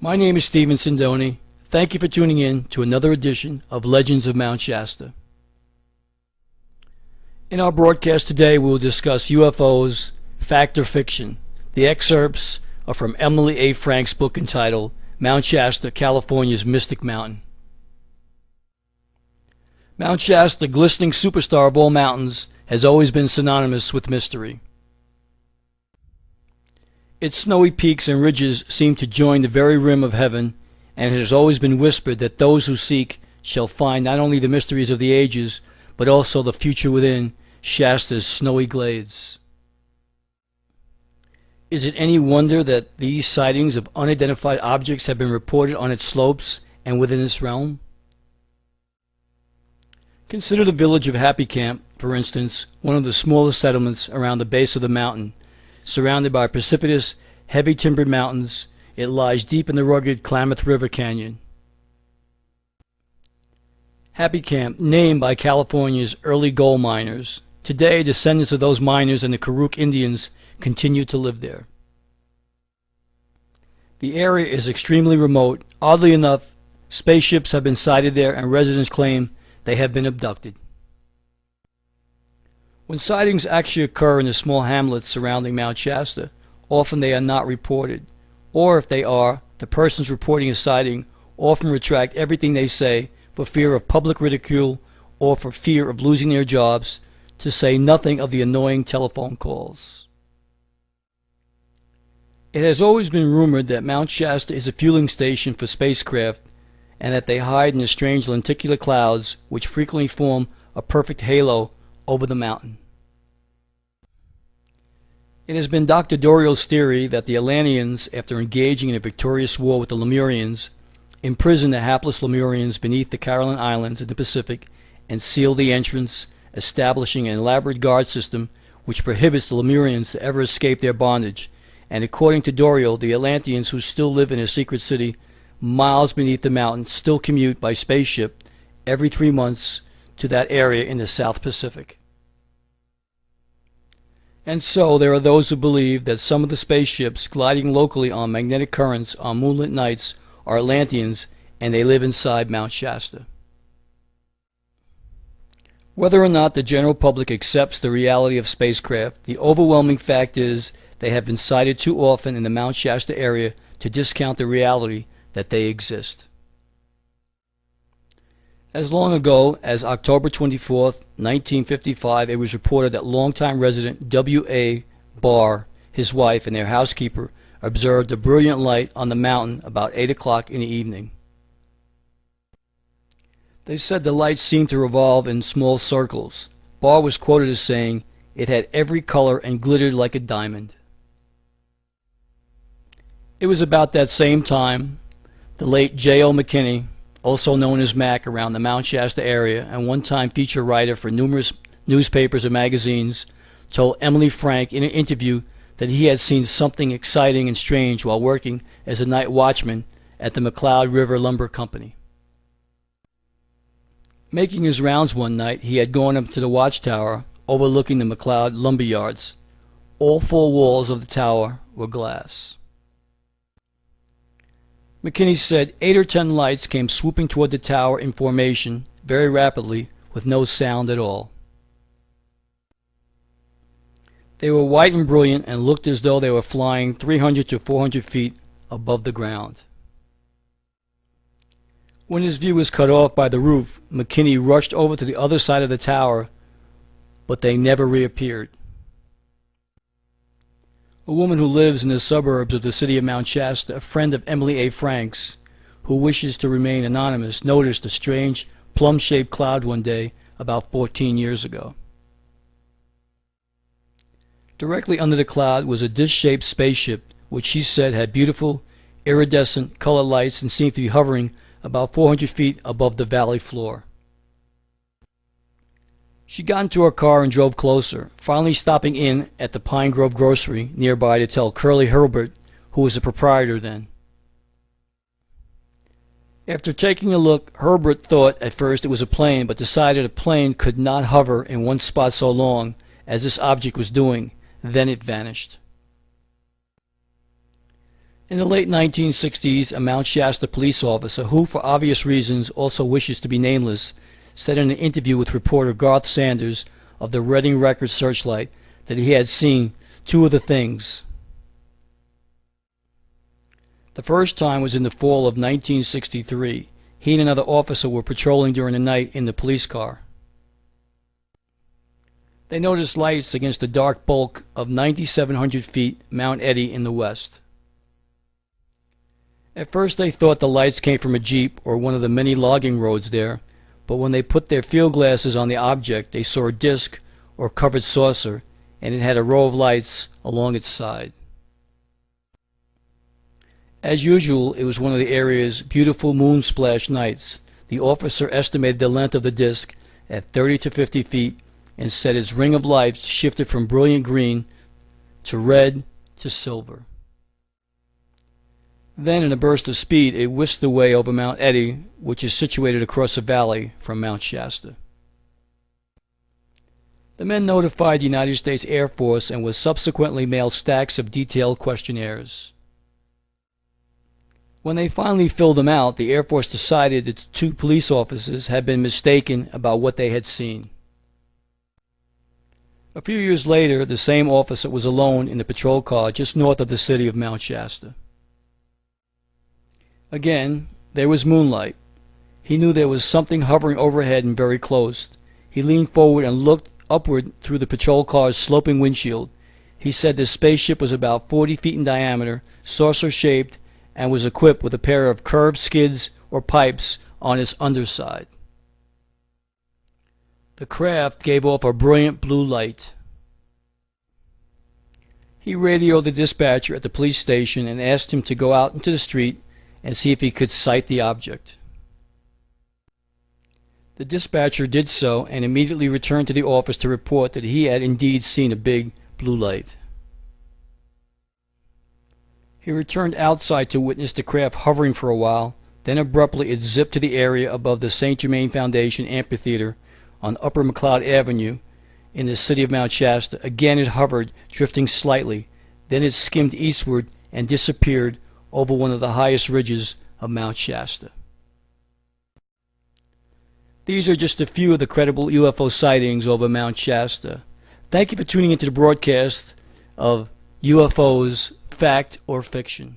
My name is Stephen Sindoni. Thank you for tuning in to another edition of Legends of Mount Shasta. In our broadcast today, we will discuss UFOs, fact or fiction. The excerpts are from Emilie A. Frank's book entitled Mount Shasta, California's Mystic Mountain. Mount Shasta, glistening superstar of all mountains, has always been synonymous with mystery. Its snowy peaks and ridges seem to join the very rim of heaven, and it has always been whispered that those who seek shall find not only the mysteries of the ages, but also the future within Shasta's snowy glades. Is it any wonder that these sightings of unidentified objects have been reported on its slopes and within its realm? Consider the village of Happy Camp, for instance, one of the smallest settlements around the base of the mountain. Surrounded by precipitous, heavy-timbered mountains, it lies deep in the rugged Klamath River Canyon. Happy Camp, named by California's early gold miners. Today, descendants of those miners and the Karuk Indians continue to live there. The area is extremely remote. Oddly enough, spaceships have been sighted there, and residents claim they have been abducted. When sightings actually occur in the small hamlets surrounding Mount Shasta, often they are not reported. Or if they are, the persons reporting a sighting often retract everything they say for fear of public ridicule or for fear of losing their jobs, to say nothing of the annoying telephone calls. It has always been rumored that Mount Shasta is a fueling station for spacecraft and that they hide in the strange lenticular clouds which frequently form a perfect halo over the mountain. It has been Dr. Doriel's theory that the Atlanteans, after engaging in a victorious war with the Lemurians, imprisoned the hapless Lemurians beneath the Caroline Islands in the Pacific and sealed the entrance, establishing an elaborate guard system which prohibits the Lemurians to ever escape their bondage. And according to Doriel, the Atlanteans who still live in a secret city miles beneath the mountain still commute by spaceship every 3 months to that area in the South Pacific. And so there are those who believe that some of the spaceships gliding locally on magnetic currents on moonlit nights are Atlanteans, and they live inside Mount Shasta. Whether or not the general public accepts the reality of spacecraft, the overwhelming fact is they have been sighted too often in the Mount Shasta area to discount the reality that they exist. As long ago as October 24, 1955, it was reported that longtime resident W.A. Barr, his wife, and their housekeeper observed a brilliant light on the mountain about 8 o'clock in the evening. They said the light seemed to revolve in small circles. Barr was quoted as saying, "It had every color and glittered like a diamond." It was about that same time the late J.O. McKinney, also known as Mac, around the Mount Shasta area and one-time feature writer for numerous newspapers and magazines, told Emilie Frank in an interview that he had seen something exciting and strange while working as a night watchman at the McCloud River Lumber Company. Making his rounds one night, he had gone up to the watchtower overlooking the McCloud lumber yards. All 4 walls of the tower were glass. McKinney said 8 or 10 lights came swooping toward the tower in formation very rapidly with no sound at all. They were white and brilliant and looked as though they were flying 300 to 400 feet above the ground. When his view was cut off by the roof, McKinney rushed over to the other side of the tower, but they never reappeared. A woman who lives in the suburbs of the city of Mount Shasta, a friend of Emilie A. Frank's, who wishes to remain anonymous, noticed a strange plum-shaped cloud one day about 14 years ago. Directly under the cloud was a dish-shaped spaceship, which she said had beautiful, iridescent colored lights and seemed to be hovering about 400 feet above the valley floor. She got into her car and drove closer, finally stopping in at the Pine Grove grocery nearby to tell Curly Herbert, who was the proprietor then. After taking a look, Herbert thought at first it was a plane, but decided a plane could not hover in one spot so long as this object was doing. Then it vanished. In the late 1960s, a Mount Shasta police officer, who for obvious reasons also wishes to be nameless, said in an interview with reporter Garth Sanders of the Reading Record Searchlight that he had seen two of the things. The first time was in the fall of 1963. He and another officer were patrolling during the night in the police car. They noticed lights against the dark bulk of 9,700 feet Mount Eddy in the west. At first they thought the lights came from a jeep or one of the many logging roads there, but when they put their field glasses on the object, they saw a disc or covered saucer, and it had a row of lights along its side. As usual, it was one of the area's beautiful moon-splashed nights. The officer estimated the length of the disc at 30 to 50 feet and said its ring of lights shifted from brilliant green to red to silver. Then, in a burst of speed, it whisked away over Mount Eddy, which is situated across a valley from Mount Shasta. The men notified the United States Air Force and was subsequently mailed stacks of detailed questionnaires. When they finally filled them out, the Air Force decided that the two police officers had been mistaken about what they had seen. A few years later, the same officer was alone in the patrol car just north of the city of Mount Shasta. Again, there was moonlight. He knew there was something hovering overhead and very close. He leaned forward and looked upward through the patrol car's sloping windshield. He said the spaceship was about 40 feet in diameter, saucer-shaped, and was equipped with a pair of curved skids or pipes on its underside. The craft gave off a brilliant blue light. He radioed the dispatcher at the police station and asked him to go out into the street and see if he could sight the object. The dispatcher did so and immediately returned to the office to report that he had indeed seen a big blue light. He returned outside to witness the craft hovering for a while, then abruptly it zipped to the area above the St. Germain Foundation Amphitheater on Upper McLeod Avenue in the city of Mount Shasta. Again it hovered, drifting slightly. Then it skimmed eastward and disappeared over one of the highest ridges of Mount Shasta. These are just a few of the credible UFO sightings over Mount Shasta. Thank you for tuning into the broadcast of UFOs, Fact or Fiction.